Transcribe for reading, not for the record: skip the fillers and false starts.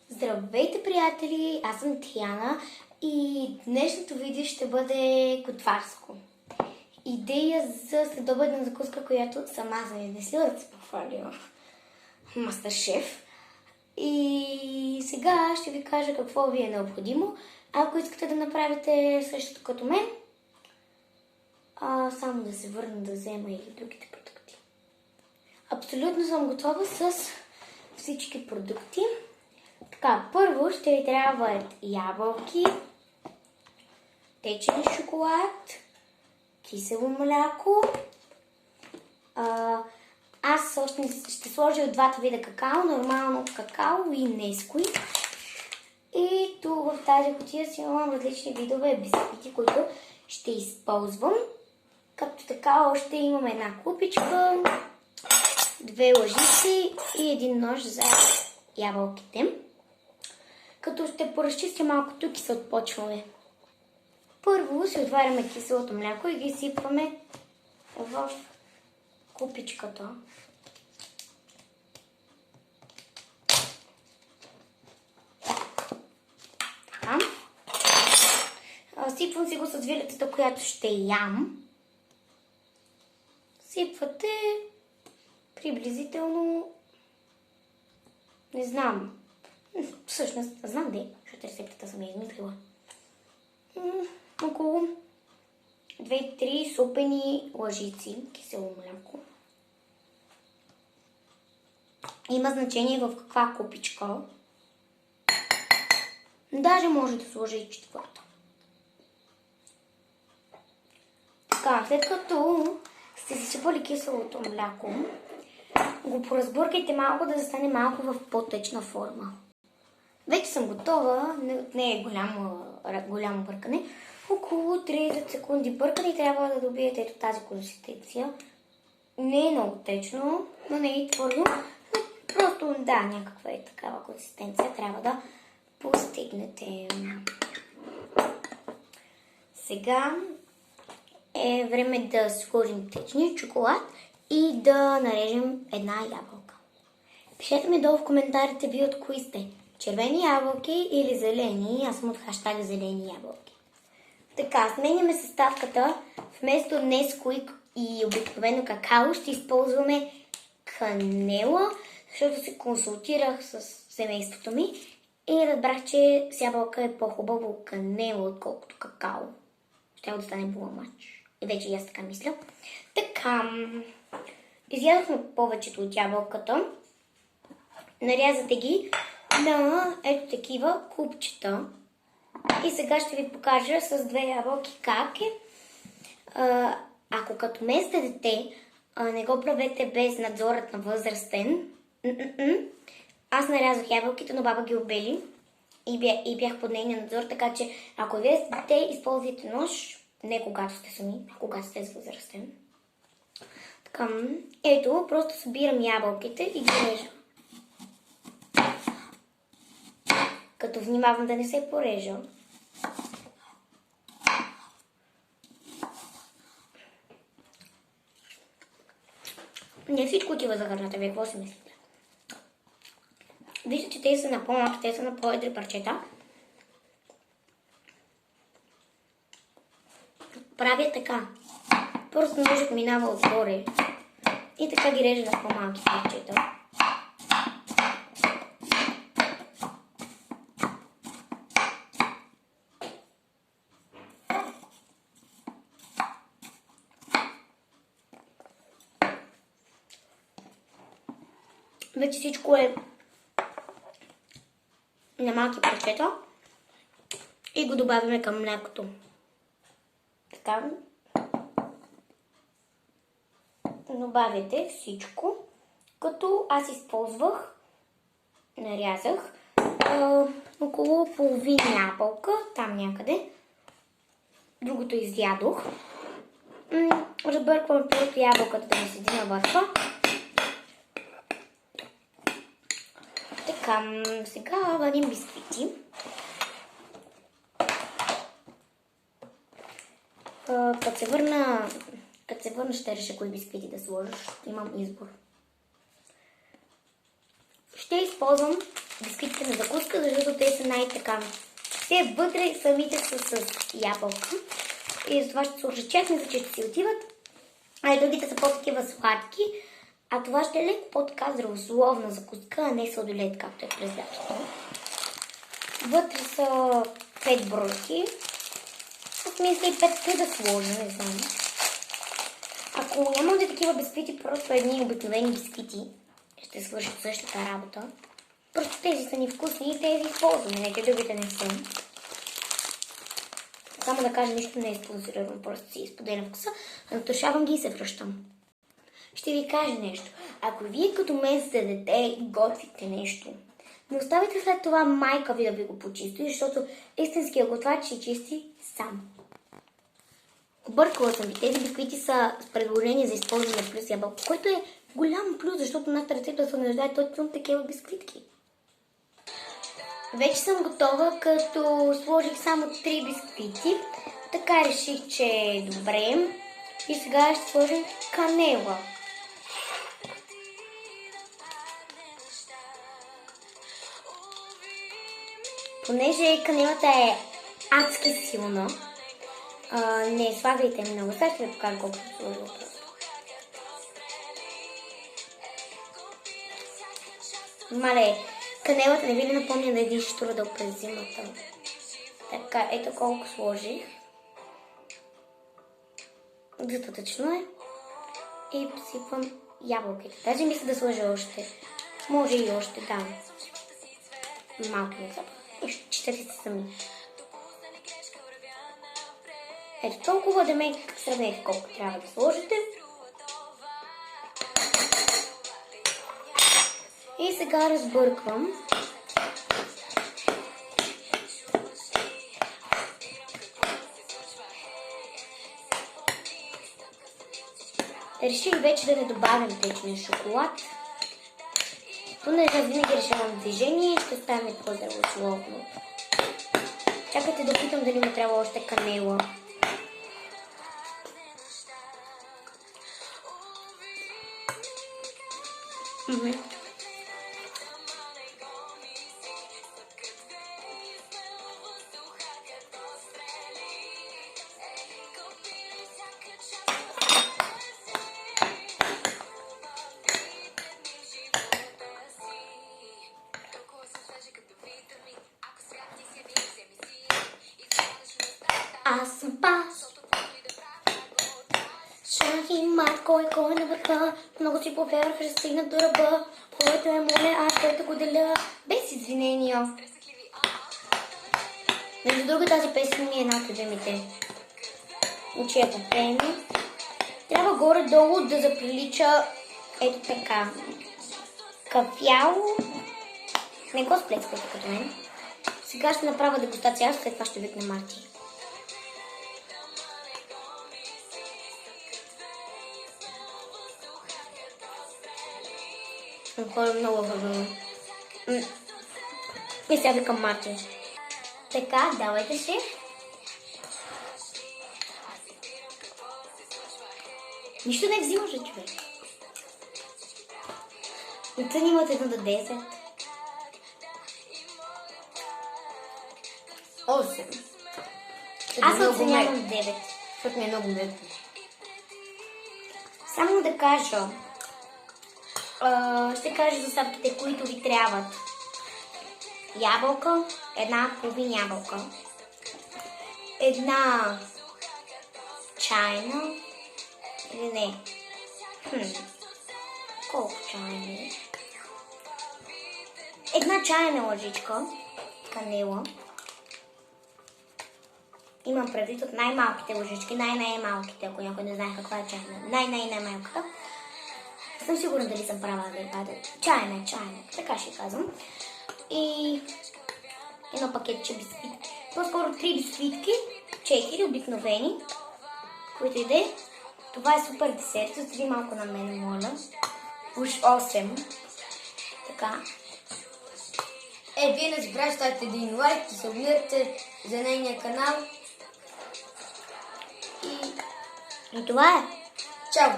Здравейте, приятели! Аз съм Тияна и днешното видео ще бъде готварско. Идея за следобедна закуска, която сама съм измислила, да се похваля Мастършеф. И сега ще ви кажа какво ви е необходимо. Ако искате да направите същото като мен, само да се върна да взема и другите продукти. Абсолютно съм готова с всички продукти. Така, първо ще ви трябват ябълки, течен шоколад, кисело мляко. Аз ще сложа от двата вида какао, нормално какао и несквик. И тук в тази кутия си имам различни видове бисквити, които ще използвам. Както така още имам една купичка, 2 лъжици и един нож за ябълките. Като ще поразчистя малко тук и се отпочваме. Първо си отваряме киселото мляко и ги сипваме в купичката. Така. Сипвам си го с вилицата, която ще ям. Сипвате приблизително, не знам, всъщност знам защото рецептата съм я измислила. Около 2-3 супени лъжици кисело мляко. Има значение в каква купичка. Даже може да сложа и четвърта. Така, след като сте засипали киселото мляко, го поразбъркайте малко, да застане малко в по-течна форма. Вече съм готова, не е голямо бъркане. Около 30 секунди бъркане и трябва да добиете ето тази консистенция. Не е много течно, но не е твърдо. Просто някаква е такава консистенция. Трябва да постигнете. Сега е време да сложим течния шоколад и да нарежем една ябълка. Пишете ми долу в коментарите ви от кои сте. Червени ябълки или зелени. Аз съм от хаштага зелени ябълки. Така, сменяме съставката. Вместо несквик и обикновено какао ще използваме канела, защото се консултирах с семейството ми и разбрах, че с ябълка е по-хубаво канела, отколкото какао. Ще да стане буламач. И вече и аз така мисля. Така, изядохме повечето от ябълката. Нарязате ги на ето такива купчета. И сега ще ви покажа с 2 ябълки как е. Ако като мен сте дете, не го правете без надзорът на възрастен. Аз нарязах ябълките, но баба ги обели и бях под нейния надзор, така че ако вие сте дете, използвайте нож, не когато сте сами, а когато сте с възрастен. Така, ето, просто събирам ябълките и ги режа. Като внимавам да не се порежа. Не всичко отива за храната, вие какво си мислите? Вижте, че те са на по-малки, те са на по-едри парчета. Правя така. Просто ножът минава отгоре и така ги режа на по-малки парчета. Вече всичко е на малки парчета и го добавяме към млякото. Така. Добавяте всичко, като аз използвах, нарязах около половина ябълка, там някъде. Другото изядох. Разбърквам просто ябълката да ми седи на върха. Така, сега вадим бисквити. Като се върна ще реша кои бисквити да сложиш. Имам избор. Ще използвам бисквитите на закуска, защото те са най-така. Те вътре самите са с ябълка. И затова ще сложа чак, мисля, че ще си отиват. А и другите са по-такива сладки. А това ще е леко по-така здравословна закуска, а не сладолет, както е през лятото. Вътре са 5 бройки. Аз мисля и 5 да сложа, не знам. Ако нямате такива бисквити, просто едни обикновени бисквити ще свършат същата работа. Просто тези са ни вкусни и тези използваме, нека другите не са. Само да кажа, нищо не е спонсорирано, просто си изподелям вкуса, натушавам ги и се връщам. Ще ви кажа нещо. Ако вие като мен сте дете и готвите нещо, не оставите след това майка ви да ви го почисти, защото истинският готвач ще чисти сам. Объркала съм ви. Тези бисквити са с предложение за използване плюс ябълка, което е голям плюс, защото нашата рецепта се нуждае точно такива бисквитки. Вече съм готова, като сложих само 3 бисквити. Така реших, че е добре. И сега ще сложим канела. Понеже канелата е адски силна, не слагайте много. Сега ще ви покажа колко се сложи просто. Мале, канелата не ви ли напомня да един штурдъл през зимата? Така, ето колко сложих. Достатъчно е. И посипвам ябълките. Даже мисля да сложа още. Може и още, да. Малко не запах. Читате се сами. Ето толкова да ме сравнете колко трябва да сложите. И сега разбърквам. Реших вече да не добавям течен шоколад. Понеже винаги решавам движение, ще стане по-здравословно. Чакайте да питам дали ми трябва още канела. Аз съм пас. Шах и мат, кой на върха. Много си повярвах, ще стигна до ръба. Който е моля, аз който го деля. Без извинения. Между друго, тази песен ми е една от любимите. Учия по време. Трябва горе-долу да заприлича ето така. Кафяло. Не го сплескайте като мен. Сега ще направя дегустация, аз след това ще викна Марти. Хора много хубаво. И сега викам Марти. Така, давайте си. Нищо не взимаш, човек. Оцени имат 1 до 10. 8. Аз оценявам 9. Защото ми е много меко. Само да кажа. Ще кажа съставките, които ви трябват. Ябълка, една половин ябълка. Една чайна. Или не? Колко чайна? Една чайна лъжичка канела. Имам предвид от най-малките лъжички, най-малките, ако някой не знае каква е чайна. Най-малката. Съм сигурна дали съм права да я кажа. Чайна. Така ще казвам. И едно пакетче бисквит. По-скоро 3 бисквитки, 4 обикновени, които иде. Това е супер десерт. Остави малко на мен, моля. Уж 8. Така. Вие не забравяйте един лайк, да се абонирате за нейния канал. И това е. Чао!